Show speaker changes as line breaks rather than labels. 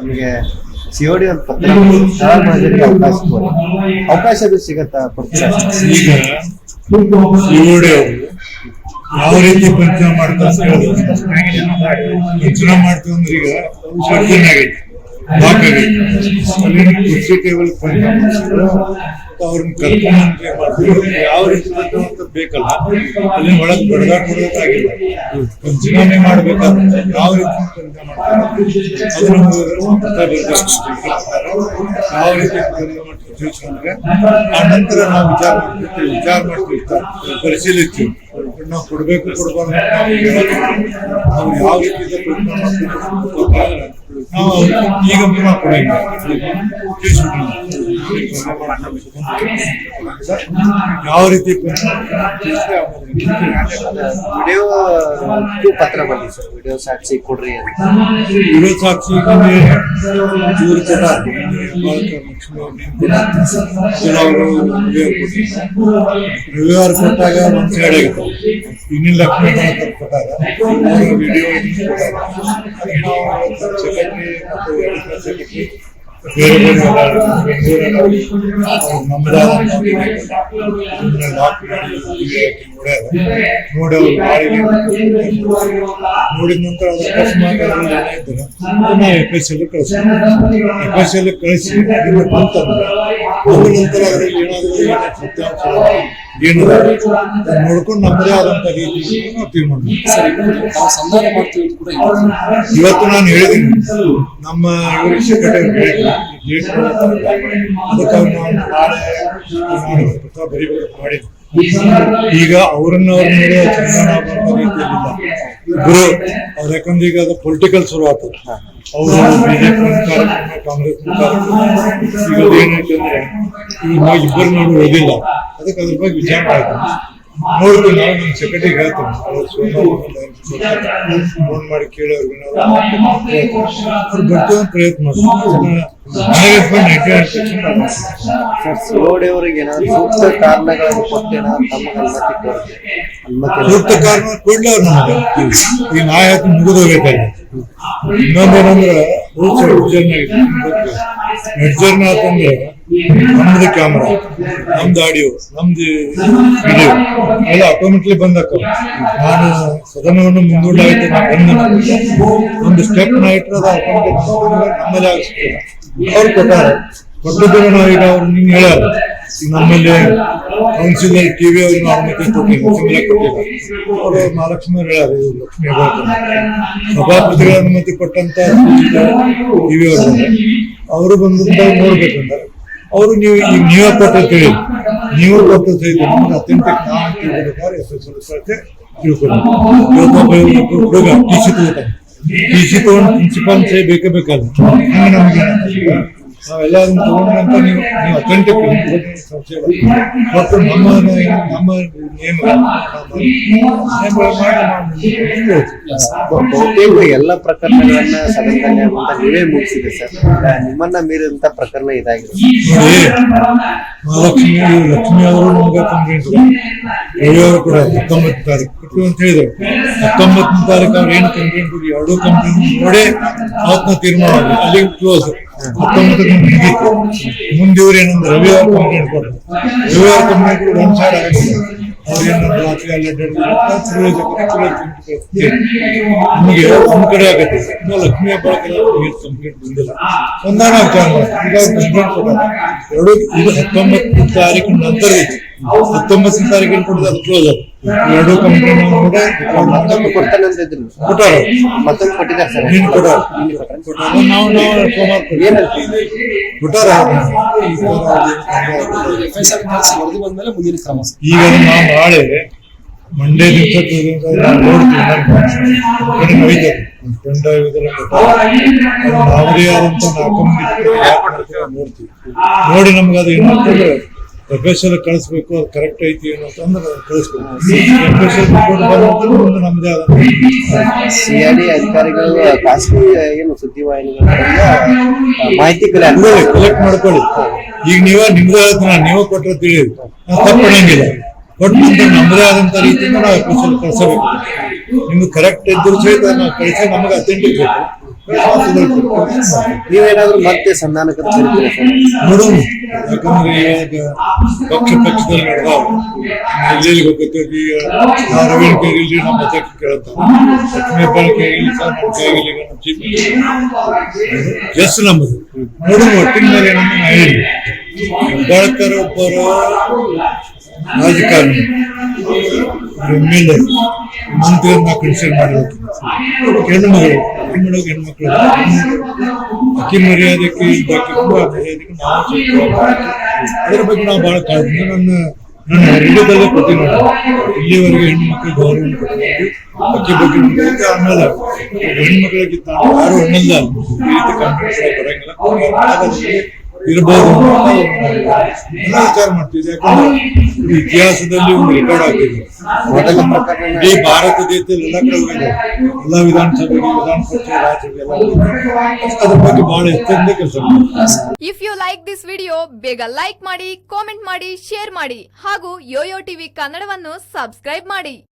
ನಿಮಗೆ ಸಿಒಡಿ ಒಂದು ಪತ್ರ ಅವಕಾಶ ಅದು ಸಿಗತ್ತಾ?
ಈಗ ಸಿಒಡಿ ಅವರು ಯಾವ ರೀತಿ ಪಂಚನಾಮ ಮಾಡ್ತಾರೆ ಅಂತ ಹೇಳಿದ್ರು. ಪಂಚನಾಮ ಮಾಡ್ತೀವಿ ಅಂದ್ರೆ ಈಗ ಶರ್ಜನ್ ಆಗೈತಿ, ಲಾಕ್ ಆಗೈತಿ, ಅಲ್ಲಿನ ಕುರ್ಚಿ ಟೇಬಲ್ ಅವ್ರನ್ನ ಕರ್ಕೊಂಡ್ರೆ ಮಾಡ್ತೀವಿ. ಯಾವ ರೀತಿ ಅಂತ ಬೇಕಲ್ಲ, ಅಲ್ಲಿ ಒಳಗೆ ಬಡದಾಗಿಲ್ಲ. ಪಂಚನಾಮೆ ಮಾಡ್ಬೇಕಾದ್ರೆ ಯಾವ ರೀತಿ ಪಂಚನಾಮ ಮಾಡ್ತಾರೆ ಅದು ನಮ್ಗೆ ಯಾವ ರೀತಿ ಅಂದ್ರೆ ಆ ನಂತರ ನಾವು ವಿಚಾರ ಮಾಡ್ತೀವಿ, ಪರಿಶೀಲಿಸ್ತೀವಿ. ನಾವು ಕೊಡ್ಬೇಕು ಕೊಡ್ಬಾರ್ದು ನಾವು ಯಾವ ರೀತಿ ನಾವು ಈಗ ಯಾವ ರೀತಿ
ವಿಡಿಯೋ ಪತ್ರ ಬಂದಿ ಸರ್, ವಿಡಿಯೋ ಸಾಕ್ಷಿ ಕೊಡ್ರಿ ಅಂತ.
ವಿಡಿಯೋ ಸಾಕ್ಷಿ ಇವ್ರು ರವಿವಾರ ಕೊಟ್ಟಾಗ ಒಂದ್ ಸೈಡ್ ಆಗಿತ್ತು, ಇನ್ನಿನ ಲಕ್ಷ್ಮೀ ಕೊಟ್ಟಾಗ ವಿಡಿಯೋ ಸೆಕ್ರೆಟರಿ ಬೇರೆ ಬೇರೆ ನಮ್ಮದಾದ ನೋಡಿ ಅವ್ರು ನೋಡಿದ ನಂತರ ಅದು ಅಕಸ್ಮಾತ್ ನಾವು FSL ಕಳಿಸಿ ಬಂತಂದ್ರೆ ಅದ ನಂತರ ಅದರಲ್ಲಿ ಏನಾದರೂ ಸತ್ಯಾಂಶ ಏನು ನೋಡ್ಕೊಂಡು ನಮ್ಮದೇ ಆದಂತ ರೀತಿ ನಾವು ತೀರ್ಮಾನ ಮಾಡ್ತೀವಿ. ಇವತ್ತು ನಾನು ಹೇಳಿದ್ದೀನಿ ನಮ್ಮ ಸೆಕ್ರೆಟರಿ ಅದಕ್ಕೆ ಅವ್ರು ನಾವು ನಾಳೆ ಪತ್ರ ಬರಿಬೇಕು ಮಾಡಿದ್ವಿ. ಈಗ ಅವ್ರನ್ನ ನೋಡೋ ಚಂದನ ಆಗುವಂತ ರೀತಿಯಲ್ಲಿಲ್ಲ ಇಬ್ರು ಅವ್ರು, ಯಾಕಂದ್ರೆ ಈಗ ಅದು ಪೊಲಿಟಿಕಲ್ ಶುರು ಆಗ್ತದೆ. ಅವರು ಬಿಜೆಪಿ ಕಾರ್ಯಕ್ರಮ, ಕಾಂಗ್ರೆಸ್ ಕಾರ್ಯಕ್ರಮ, ಈಗ ಏನೈತೆ ಅಂದ್ರೆ ಈಗ ನಾವು ಇಬ್ಬರು ನೋಡಿ ಓದಿಲ್ಲ, ಅದಕ್ಕೆ ಅದ್ರ ಬಗ್ಗೆ ವಿಚಾರ ಮಾಡ್ತೀವಿ. ನೋಡ್ತೀವಿ, ನಾವು ನಮ್ಮ ಸೆಕ್ರೆಟರಿ ಹೇಳ್ತೀವಿ, ಫೋನ್ ಮಾಡಿ ಕೇಳಿ ಅವ್ರಿಗೆ ಅವ್ರು ಬರ್ತೀವಿ ಪ್ರಯತ್ನ ಮಾಡ್ತೀವಿ.
ಸಿಒಡಿ ಅವರಿಗೆ ಏನಾದ್ರು ಸೂಕ್ತ ಕಾರಣಗಳನ್ನು ಕೊಟ್ಟೇನ
ಸೂಕ್ತ ಕಾರಣ ಕೊಡ್ಲಿ ಅವ್ರು ನಮಗೆ. ಈ ನಾಯಕ ಮುಗಿದು ಹೋಗೈತಲ್ಲ. ಇನ್ನೊಂದೇನಂದ್ರೆ ನಿರ್ಜರ್ನ ಆತಂದ್ರೆ ನಮ್ದು ಕ್ಯಾಮ್ರಾ, ನಮ್ದು ಆಡಿಯೋ, ನಮ್ದು ವಿಡಿಯೋ ಎಲ್ಲ ಆಟೋಮೆಟಿಕ್ಲಿ ಬಂದಾಕ. ನಾನು ಸದನವನ್ನು ಮುಂದೂಡಲಾಗಿದ್ದೆ, ಒಂದು ಸ್ಟೆಪ್ ನ ಇಟ್ಟರೆ ಅದು ಆಟೋಮೆಟಿಕ್ ನಮ್ಮಲ್ಲಿ ಆಗಿಸ್ತದೆ. ಅವ್ರು ಕೊಟ್ಟಿದ್ದೇವೆ ನಾವು. ಈಗ ಅವ್ರು ನಿಮ್ಗೆ ಹೇಳ್ಯಾರ, ಈಗ ನಮ್ಮಲ್ಲಿ ಕೌನ್ಸಿಲರ್ ಟಿವಿ ಅವ್ರಿಗೆ ಅನುಮತಿ ಕೊಟ್ಟಿಲ್ಲ. ಅವರು ಮಹಾಲಕ್ಷ್ಮಿ ಹೇಳ್ಯಾರ, ಲಕ್ಷ್ಮೀ ಸಭಾಪತಿಗಳ ಅನುಮತಿ ಕೊಟ್ಟಂತ ಟಿವಿ ಅವರು ಅವರು ಬಂದು ನೋಡ್ಬೇಕಂದ್ರೆ ಅವರು ನೀವೇ ಕೊಟ್ಟು ತಿಳಿ, ನೀವು ಕೊಟ್ಟು ಸಹಿತ ನಮ್ಗೆ ಅಥೆಂಟಿಕ್ ನಾವು ತಿಳ್ಕೊಬೇಕಾದ್ರೆ ತಿಳ್ಕೊಂಡು ಹುಡುಗ ಟಿ.ಸಿ ತಗೊಂಡು ಪ್ರಿನ್ಸಿಪಾಲ್ ಸಹ ಬೇಕೇ ಬೇಕಾದ ಹಂಗೆ ನಮ್ಗೆ ನಾವೆಲ್ಲ ಅದನ್ನ ತಗೊಂಡ್ರಂತ ನೀವು ಅಥೆಂಟಿಕ್ ಮತ್ತು ನಮ್ಮ
ಎಲ್ಲ ಪ್ರಕರಣಗಳನ್ನ ಸದನದಲ್ಲಿ ನೀವೇ ಮುಗಿಸಿದೆ ಸರ್. ನಿಮ್ಮನ್ನ ಮೀರಿದಂತ ಪ್ರಕರಣ ಇದಾಗಿದೆ.
ಮಹಾಲಕ್ಷ್ಮಿ ಲಕ್ಷ್ಮಿ ಅವರು ನಮ್ಗೆ ಕಂಪ್ಲೇಂಟ್ ರವಿಯವರು ಕೂಡ 19 ತಾರೀಕು ಕೊಟ್ಟು ಅಂತ ಹೇಳಿದ್ರು. 19ನೇ ತಾರೀಕು ಅವ್ರು ಏನು ಕಂಪ್ಲೇಂಟ್ ಕೊಡಿ, ಎರಡೂ ಕಂಪ್ಲೇಂಟ್ ನೋಡಿ ಅವತ್ತನ್ನ ತೀರ್ಮಾನ ಮಾಡಿ ಅಲ್ಲಿ ಕ್ಲೋಸ್. 19 ಮುಗಿತು. ಮುಂದೆ ಇವ್ರು ಏನಂದ್ರೆ ರವಿವಾರ ಕಂಪ್ಲೇಂಟ್ ಕೊಟ್ಟರು. ರವಿವಾರ ಕಂಪ್ಲೇಂಟ್ ಕೊಟ್ಟು ಒಂದ್ ಸೈಡ್ ಆಗಿಲ್ಲ. ಅವ್ರೇನು ರಾತ್ರಿ ಎಲ್ಲ ನಮಗೆ ಒಂದ್ ಕಡೆ ಆಗತ್ತೆ. ಇನ್ನು ಲಕ್ಷ್ಮೀ ಹಬ್ಬ ಕಂಪ್ಲೇಂಟ್ ಬಂದಿಲ್ಲ. ಒಂದಾನ ವಿಚಾರ ಮಾಡಿ ಈಗ ಕಂಪ್ಲೇಂಟ್ ಕೊಟ್ಟಾರ. ಎರಡು ಇದು 19ನೇ ತಾರೀಕಿನ ನಂತರ ಇತ್ತು. 19ನೇ ತಾರೀಕಿನ ಕೊಟ್ಟರೆ ಅದು ಕ್ಲೋಸ್ ಆಯ್ತು. ಎರಡು ಕಂಪ್ಲೇಂಟ್ ಕೊಟ್ಟಾರ,
ಮತ್ತೊಂದು ಕೊಟ್ಟಿದ್ದಾರೆ ಸರ್.
ನೀನು ಕೊಟ್ಟಾರ ನಾವು ಕೊಟ್ಟಾರ. ಈಗ ನಾವು ನಾಳೆ ಮಂಡೇ ದಿವಸ ನೋಡ್ತೀವಿ. ಯಾವುದೇ ಆದಂತ ನೋಡ್ತೀವಿ. ನೋಡಿ ನಮ್ಗೆ ಅದು ಏನಂತಂದ್ರೆ FSL ಕಳಿಸ್ಬೇಕು, ಅದು ಕರೆಕ್ಟ್ ಐತಿ ಏನಂತಂದ್ರೆ ಕಳಿಸ್ಬೇಕು. FSL ನಮ್ದೇ ಆದ
CID ಅಧಿಕಾರಿಗಳು ಖಾಸಗಿ ಏನು ಸುದ್ದಿವಾಹಿನಿಗಳಿಂದ ಮಾಹಿತಿ
ಕಲೆಕ್ಟ್ ಮಾಡ್ಕೊಳ್ಳಿ. ಈಗ ನಿಮ್ದೇ ಹೇಳ್ತೀನಿ, ನೀವು ಕೊಟ್ಟರೆ ತಿಳಿಯಿರಿ, ನಾವು ತಪ್ಪಣಂಗಿಲ್ಲ. ಕೊಟ್ಟು ನಮ್ಮದೇ ಆದಂತ ರೀತಿಯಿಂದ ನಾವು FSL ಕಳಿಸಬೇಕು. ನಿಮ್ಗೆ ಕರೆಕ್ಟ್ ಇದ್ರು ಸಹಿತ ನಾವು ಕಳಿಸಿ ನಮಗೆ ಅಥೆಂಟಿಕ್ ಬೇಕು.
ನೀವೇನಾದ್ರೂ ಮತ್ತೆ ಸಂಧಾನಕ್ಕೆ ಕರಿತೀರಾ ಸರ್?
ನೋಡೋಣ, ಯಾಕಂದ್ರೆ ಇವಾಗ ಪಕ್ಷದಲ್ಲಿ ನಡೆದಾವ ಎಲ್ಲೆಲ್ಲಿ ಹೋಗುತ್ತೆ. ಈಗ ನಾವು ರವೀಣ್ ಕೈಗಿಲ್ಲಿ ನಮ್ಮ ಮತಕ್ಕೆ ಕೇಳ್ತಾವೆ, ಲಕ್ಷ್ಮೀಬಾಯಿ ಕೈಗಿಲ್ಲಿ ಸರ್ ನಮ್ಮ ಕೈಗಿಲ್ಲಿ ನಮ್ಮ ಚೀಫ್ ಎಸ್ ನಮ್ಮದು. ನೋಡೋಣ, ಒಟ್ಟಿನ ಮೇಲೆ ಏನಂತ ನಾ ಹೇಳಿ ಹೆಬ್ಬಾಳ್ಕರ್ ಒಬ್ಬರು ರಾಜಕಾರಣಿ, MLA, ಮಂತ್ರಿಯನ್ನ ಕನ್ಸಿಡರ್ ಮಾಡಬೇಕು. ಹೆಣ್ಮಕ್ಳು ಅಕ್ಕಿ ಮರ್ಯಾದಕ್ಕೆ ಇದ್ದಕ್ಕಿಂತ ಆ ಮರ್ಯಾದಕ್ಕೆ ನಾವು ಅದರ ಬಗ್ಗೆ ನಾವು ಬಹಳ ಕಾಳಜಿ ನನ್ನ ರೇಡಿಯೋದಲ್ಲೇ ಕೊಟ್ಟಿಲ್ಲ. ಇಲ್ಲಿವರೆಗೆ ಹೆಣ್ಮಕ್ಳು ಗೌರವ ಕೊಟ್ಟಿದ್ದೀವಿ. ಅಕ್ಕಿ ಬಗ್ಗೆ ನಮ್ಗೆ ಆಮೇಲೆ ಹೆಣ್ಮಕ್ಳಿಗೆ ಯಾರು ಹೆಣ್ಣಲ್ಲ ಈ ರೀತಿ ಕಾನ್ಫಿಡೆನ್ಸ್ ಬರಂಗಿಲ್ಲ ಇರಬಹುದು ವಿಚಾರ ಮಾಡ್ತಿದ್ದೆ. ಯಾಕಂದ್ರೆ ಇತಿಹಾಸದಲ್ಲಿ ಒಂದು ರೆಕಾರ್ಡ್ ಆಗಿದೆ. ಇಡೀ ಭಾರತ ದೇಶದಲ್ಲಿ ಎಲ್ಲ ಕಡೆ ಹೋಗಿದೆ, ಎಲ್ಲ ವಿಧಾನಸಭೆಗೆ, ವಿಧಾನ ಪರಿಷತ್, ರಾಜ್ಯಸಭೆ ಅದ್ರ ಬಗ್ಗೆ ಬಹಳ ಎಚ್ಚರಿಕೆ ಕೆಲಸ ಮಾಡ್ತಾರೆ.
If you like this video ಬೇಗ ಲೈಕ್ ಮಾಡಿ, ಕಾಮೆಂಟ್ ಮಾಡಿ, ಶೇರ್ ಮಾಡಿ ಹಾಗೂ ಯೋಯೋ ಟಿವಿ ಕನ್ನಡವನ್ನು ಸಬ್ಸ್ಕ್ರೈಬ್ ಮಾಡಿ.